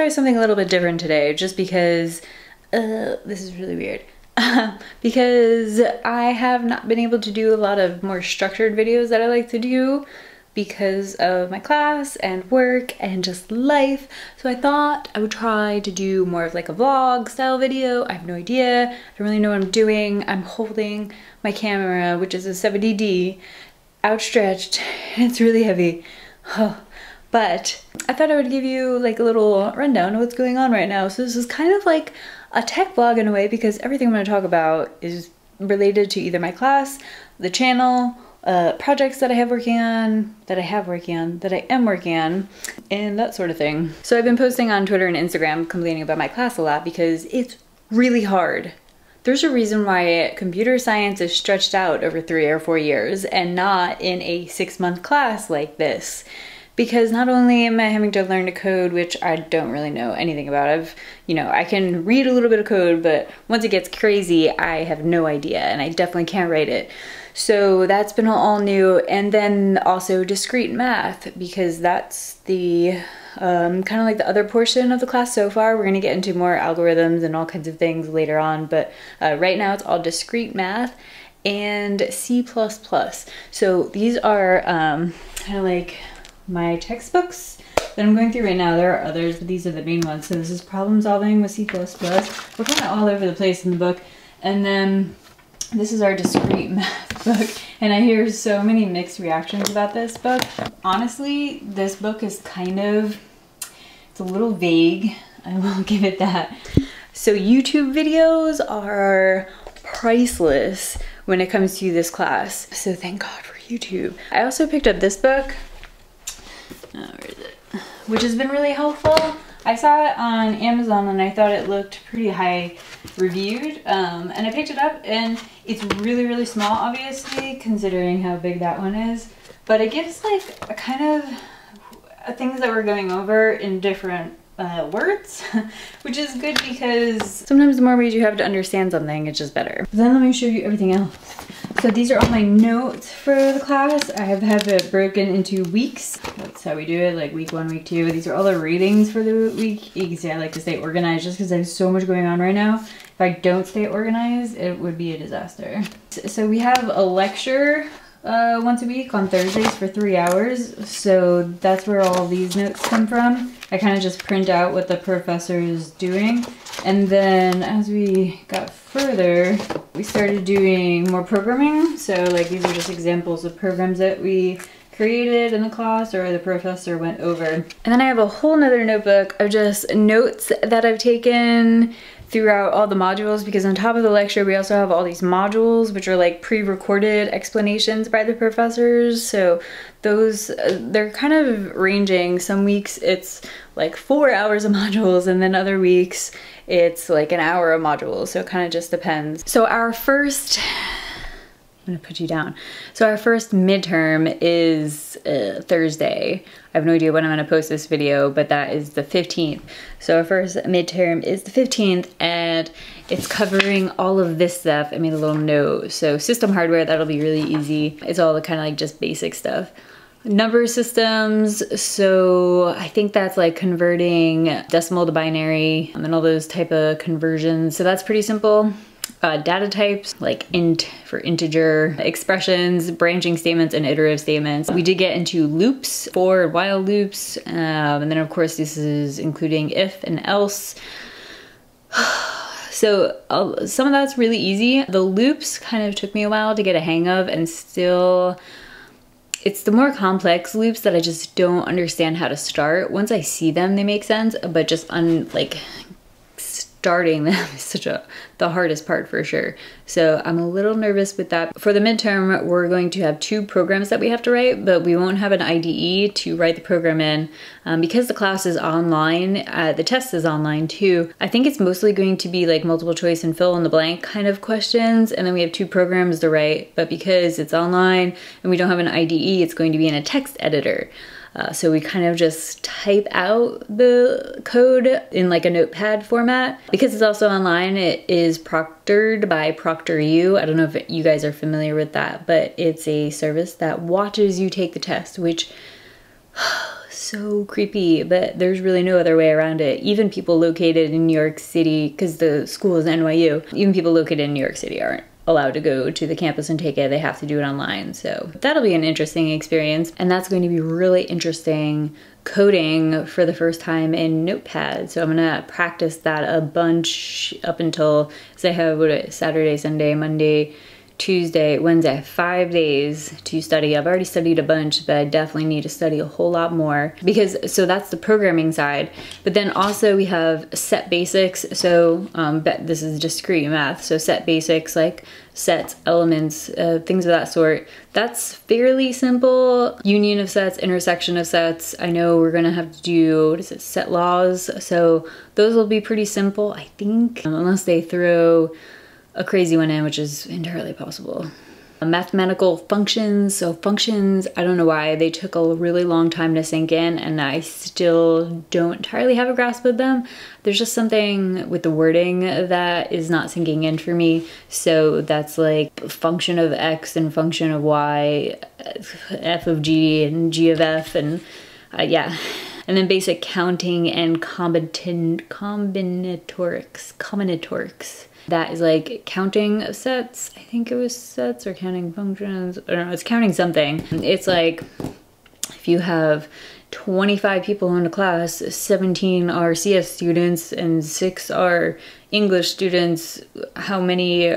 try something a little bit different today just because this is really weird. Because I have not been able to do a lot of more structured videos that I like to do because of my class and work and just life. So I thought I would try to do more of like a vlog style video. I have no idea. I don't really know what I'm doing. I'm holding my camera, which is a 70D, outstretched. It's really heavy. But I thought I would give you like a little rundown of what's going on right now. So this is kind of like a tech vlog in a way because everything I'm going to talk about is related to either my class, the channel, projects that I am working on, and that sort of thing. So I've been posting on Twitter and Instagram complaining about my class a lot because it's really hard. There's a reason why computer science is stretched out over 3 or 4 years and not in a 6-month class like this. Because not only am I having to learn to code, which I don't really know anything about. I can read a little bit of code, but once it gets crazy, I have no idea, and I definitely can't write it. So that's been all new. And then also discrete math, because that's the kind of like the other portion of the class so far. We're gonna get into more algorithms and all kinds of things later on, but right now it's all discrete math and C++. So these are kind of like my textbooks that I'm going through right now. There are others, but these are the main ones. So this is problem solving with C++. We're kind of all over the place in the book. And then this is our discrete math book. And I hear so many mixed reactions about this book. Honestly, this book is it's a little vague. I will give it that. So YouTube videos are priceless when it comes to this class. So thank God for YouTube. I also picked up this book. Where is it? Which has been really helpful. I saw it on Amazon and I thought it looked pretty high reviewed, and I picked it up and it's really, really small, obviously, considering how big that one is. But it gives like a kind of things that we're going over in different words, which is good because sometimes the more ways you have to understand something, it's just better. But then let me show you everything else. So these are all my notes for the class. I have it broken into weeks. That's how we do it, like week 1, week 2. These are all the readings for the week. You can see I like to stay organized just because I have so much going on right now. If I don't stay organized, it would be a disaster. So we have a lecture once a week on Thursdays for 3 hours. So that's where all these notes come from. I kind of just print out what the professor is doing. And then as we got further, we started doing more programming. So like these are just examples of programs that we created in the class or the professor went over. And then I have a whole nother notebook of just notes that I've taken throughout all the modules, because on top of the lecture we also have all these modules which are like pre-recorded explanations by the professors. So those, they're kind of ranging. Some weeks it's like 4 hours of modules and then other weeks it's like an hour of modules. So it kind of just depends. So our first, I'm gonna put you down. So our first midterm is Thursday. I have no idea when I'm gonna post this video, but that is the 15th. So our first midterm is the 15th and it's covering all of this stuff. I made a little note. So system hardware, that'll be really easy. It's all the kind of like just basic stuff. Number systems, so I think that's like converting decimal to binary and all those type of conversions. So that's pretty simple. Data types like int for integer, expressions, branching statements, and iterative statements. We did get into loops, for and while loops, and then of course this is including if and else. So some of that's really easy. The loops kind of took me a while to get a hang of, and still it's the more complex loops that I just don't understand how to start. Once I see them, they make sense, but just starting them is the hardest part for sure. So I'm a little nervous with that. For the midterm, we're going to have 2 programs that we have to write, but we won't have an IDE to write the program in. Because the class is online, the test is online too. I think it's mostly going to be like multiple choice and fill in the blank kind of questions, and then we have 2 programs to write, but because it's online and we don't have an IDE, it's going to be in a text editor. So we kind of just type out the code in like a notepad format. Because it's also online, it is proctored by ProctorU. I don't know if you guys are familiar with that, but it's a service that watches you take the test, which so creepy, but there's really no other way around it. Even people located in New York City, because the school is NYU, even people located in New York City aren't allowed to go to the campus and take it. They have to do it online. So that'll be an interesting experience. And that's going to be really interesting coding for the first time in Notepad. So I'm gonna practice that a bunch up until, so I have Saturday, Sunday, Monday, Tuesday, Wednesday, 5 days to study. I've already studied a bunch, but I definitely need to study a whole lot more because, so that's the programming side. But then also we have set basics. So this is discrete math. So set basics like sets, elements, things of that sort. That's fairly simple. Union of sets, intersection of sets. I know we're gonna have to do, what is it, set laws. So those will be pretty simple, I think, unless they throw a crazy one in, which is entirely possible. Mathematical functions. So functions, I don't know why they took a really long time to sink in and I still don't entirely have a grasp of them. There's just something with the wording that is not sinking in for me. So that's like function of X and function of Y, F of G and G of F, and yeah. And then basic counting and combinatorics. That is like counting of sets. I think it was sets or counting functions. I don't know, it's counting something. It's like if you have 25 people in a class, 17 are CS students and 6 are English students, how many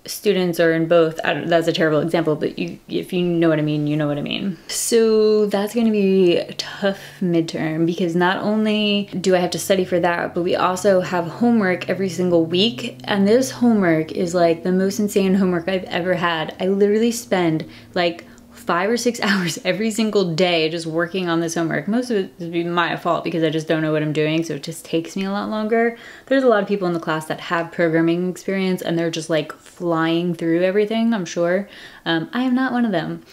students are in both? That's a terrible example, but if you know what I mean, you know what I mean. So that's going to be a tough midterm because not only do I have to study for that, but we also have homework every single week. And this homework is like the most insane homework I've ever had. I literally spend like 5 or 6 hours every single day just working on this homework. Most of it is my fault because I just don't know what I'm doing, so it just takes me a lot longer. There's a lot of people in the class that have programming experience and they're just like flying through everything, I'm sure. I am not one of them.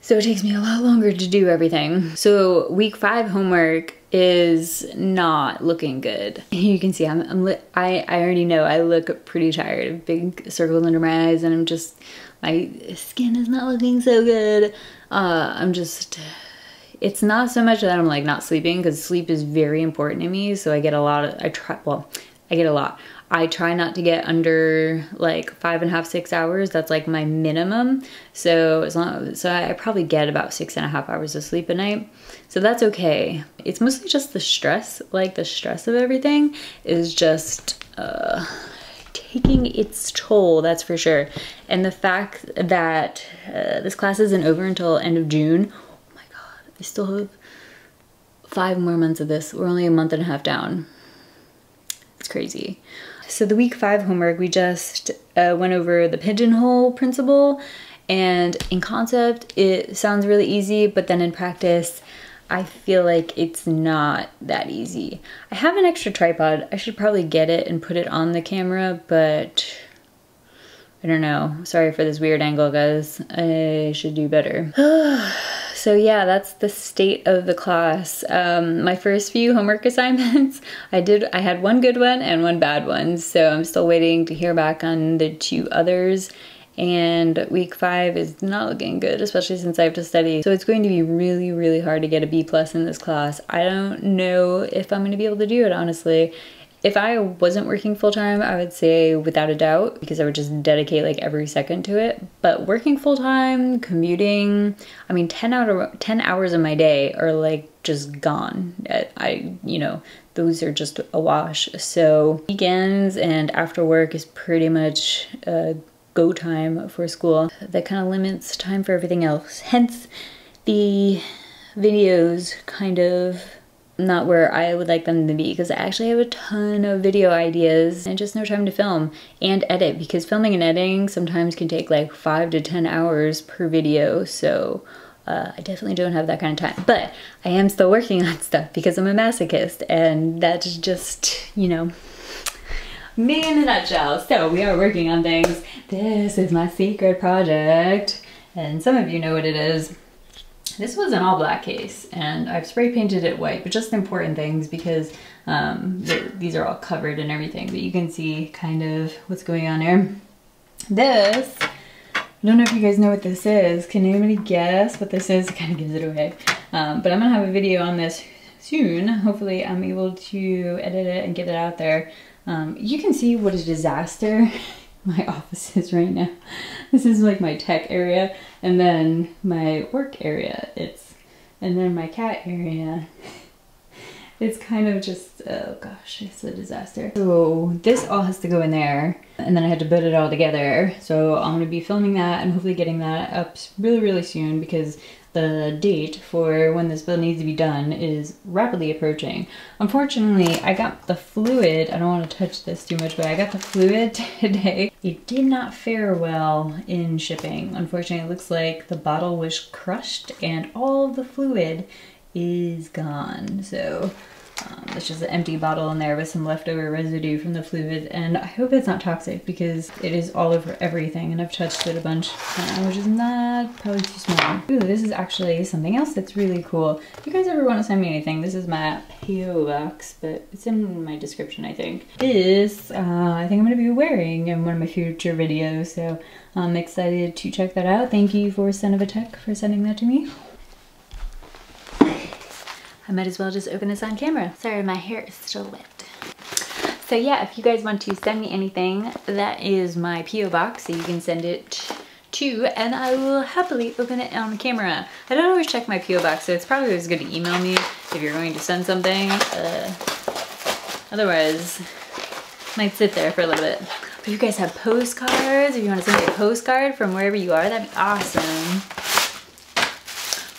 So it takes me a lot longer to do everything. So week 5 homework is not looking good. You can see I already know I look pretty tired. Big circles under my eyes and I'm just, my skin is not looking so good. It's not so much that I'm like not sleeping because sleep is very important to me. So I get a lot. I try not to get under like 5.5, 6 hours. That's like my minimum. So I probably get about 6.5 hours of sleep a night. So that's okay. It's mostly just the stress, like the stress of everything is just, taking its toll, that's for sure. And the fact that this class isn't over until end of June, oh my god, I still have 5 more months of this. We're only a month and a half down. It's crazy. So the week 5 homework, we just went over the pigeonhole principle, and in concept, it sounds really easy, but then in practice, I feel like it's not that easy. I have an extra tripod. I should probably get it and put it on the camera, but I don't know. Sorry for this weird angle, guys. I should do better. So yeah, that's the state of the class. My first few homework assignments, I had one good one and one bad one. So I'm still waiting to hear back on the 2 others. And week 5 is not looking good, especially since I have to study. So it's going to be really, really hard to get a B+ in this class. I don't know if I'm gonna be able to do it, honestly. If I wasn't working full-time, I would say without a doubt, because I would just dedicate like every second to it. But working full-time, commuting, I mean, 10 hours of my day are like just gone. Those are just a wash. So weekends and after work is pretty much go time for school. That kind of limits time for everything else. Hence the videos kind of not where I would like them to be, because I actually have a ton of video ideas and just no time to film and edit, because filming and editing sometimes can take like 5 to 10 hours per video. So I definitely don't have that kind of time, but I am still working on stuff because I'm a masochist, and that's just, me in a nutshell. So we are working on things. This is my secret project, and some of you know what it is. This was an all black case, and I've spray painted it white, but just important things because these are all covered and everything, but you can see kind of what's going on there. I don't know if you guys know what this is. Can anybody guess what this is? It kind of gives it away. But I'm gonna have a video on this soon. Hopefully I'm able to edit it and get it out there. You can see what a disaster my office is right now. This is like my tech area, and then my work area, and then my cat area. It's kind of just, oh gosh, it's a disaster. So this all has to go in there, and then I had to put it all together. So I'm gonna be filming that and hopefully getting that up really, really soon, because the date for when this build needs to be done is rapidly approaching. Unfortunately, I got the fluid, I don't want to touch this too much, but I got the fluid today. It did not fare well in shipping. Unfortunately, it looks like the bottle was crushed and all of the fluid is gone. So it's just an empty bottle in there with some leftover residue from the fluid, and I hope it's not toxic because it is all over everything and I've touched it a bunch, which is not probably too small. Ooh, this is actually something else that's really cool. If you guys ever want to send me anything, this is my PO box, but it's in my description, I think. This, I think I'm going to be wearing in one of my future videos, so I'm excited to check that out. Thank you for Son of a Tech for sending that to me. I might as well just open this on camera. Sorry, my hair is still wet. So yeah, if you guys want to send me anything, that is my PO box, so you can send it to, and I will happily open it on camera. I don't always check my PO box, so it's probably always good to email me if you're going to send something. Otherwise, it might sit there for a little bit. But if you guys have postcards, if you want to send me a postcard from wherever you are, that'd be awesome.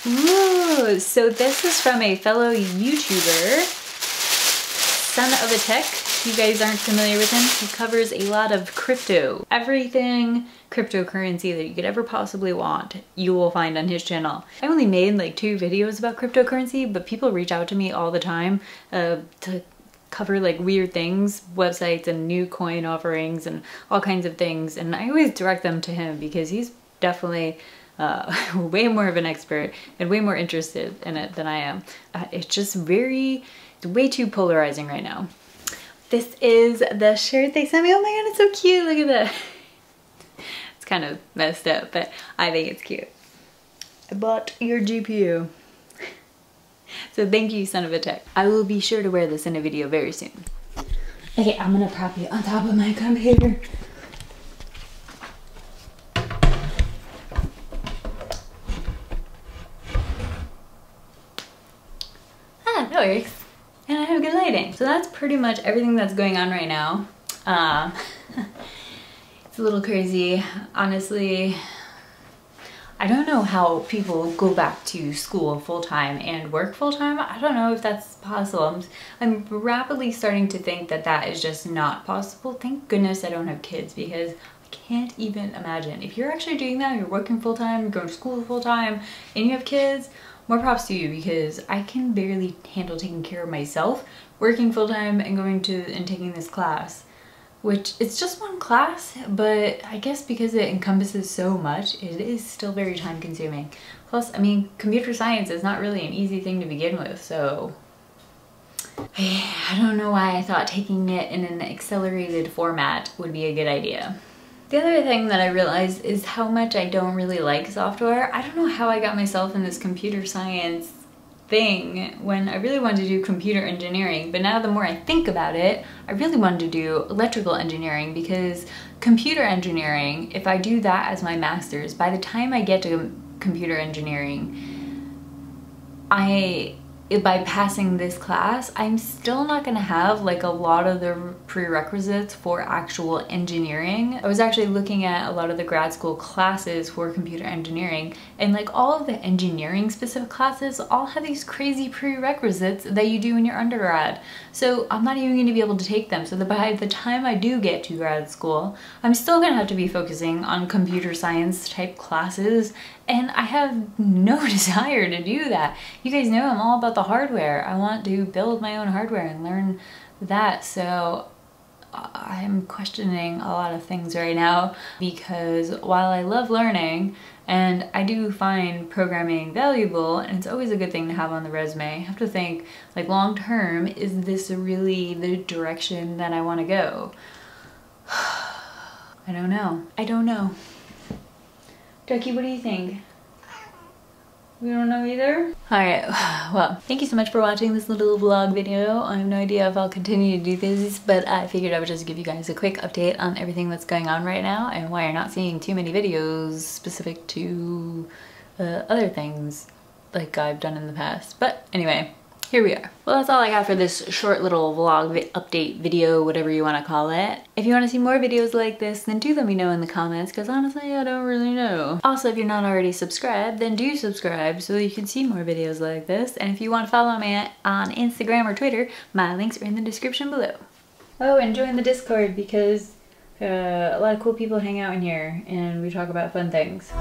Ooh, so this is from a fellow YouTuber, Son of a Tech. If you guys aren't familiar with him, he covers a lot of crypto. Everything cryptocurrency that you could ever possibly want, you will find on his channel. I only made like 2 videos about cryptocurrency, but people reach out to me all the time to cover like weird things, websites and new coin offerings and all kinds of things. And I always direct them to him because he's definitely way more of an expert and way more interested in it than I am. It's just it's way too polarizing right now. This is the shirt they sent me. Oh my god, it's so cute. Look at that. It's kind of messed up, but I think it's cute. I bought your GPU. So thank you, Son of a Tech. I will be sure to wear this in a video very soon. Okay, I'm gonna prop you on top of my computer. That works. And I have good lighting. So that's pretty much everything that's going on right now. It's a little crazy. Honestly, I don't know how people go back to school full-time and work full-time. I don't know if that's possible. I'm rapidly starting to think that that is just not possible. Thank goodness I don't have kids, because I can't even imagine. If you're actually doing that, you're working full-time, you're going to school full-time, and you have kids, more props to you, because I can barely handle taking care of myself, working full-time and going to and taking this class, which it's just one class, but I guess because it encompasses so much, it is still very time consuming. Plus, I mean, computer science is not really an easy thing to begin with, so I don't know why I thought taking it in an accelerated format would be a good idea. The other thing that I realized is how much I don't really like software. I don't know how I got myself in this computer science thing when I really wanted to do computer engineering, but now the more I think about it, I really wanted to do electrical engineering, because computer engineering, if I do that as my master's, by the time I get to computer engineering, by passing this class, I'm still not gonna have like a lot of the prerequisites for actual engineering. I was actually looking at a lot of the grad school classes for computer engineering, and like all of the engineering specific classes all have these crazy prerequisites that you do in your undergrad. So I'm not even gonna be able to take them. So that by the time I do get to grad school, I'm still gonna have to be focusing on computer science type classes, and I have no desire to do that. You guys know I'm all about the hardware. I want to build my own hardware and learn that. So I'm questioning a lot of things right now, because while I love learning and I do find programming valuable, and it's always a good thing to have on the resume, I have to think, like, long term, is this really the direction that I want to go? I don't know. I don't know. Ducky, what do you think? We don't know either? Alright, well, thank you so much for watching this little vlog video. I have no idea if I'll continue to do these, but I figured I would just give you guys a quick update on everything that's going on right now and why you're not seeing too many videos specific to other things like I've done in the past. But anyway, here we are. Well, that's all I got for this short little vlog update video, whatever you want to call it. If you want to see more videos like this, then do let me know in the comments, because honestly, I don't really know. Also, if you're not already subscribed, then do subscribe so you can see more videos like this. And if you want to follow me on Instagram or Twitter, my links are in the description below. Oh, and join the Discord, because a lot of cool people hang out in here and we talk about fun things.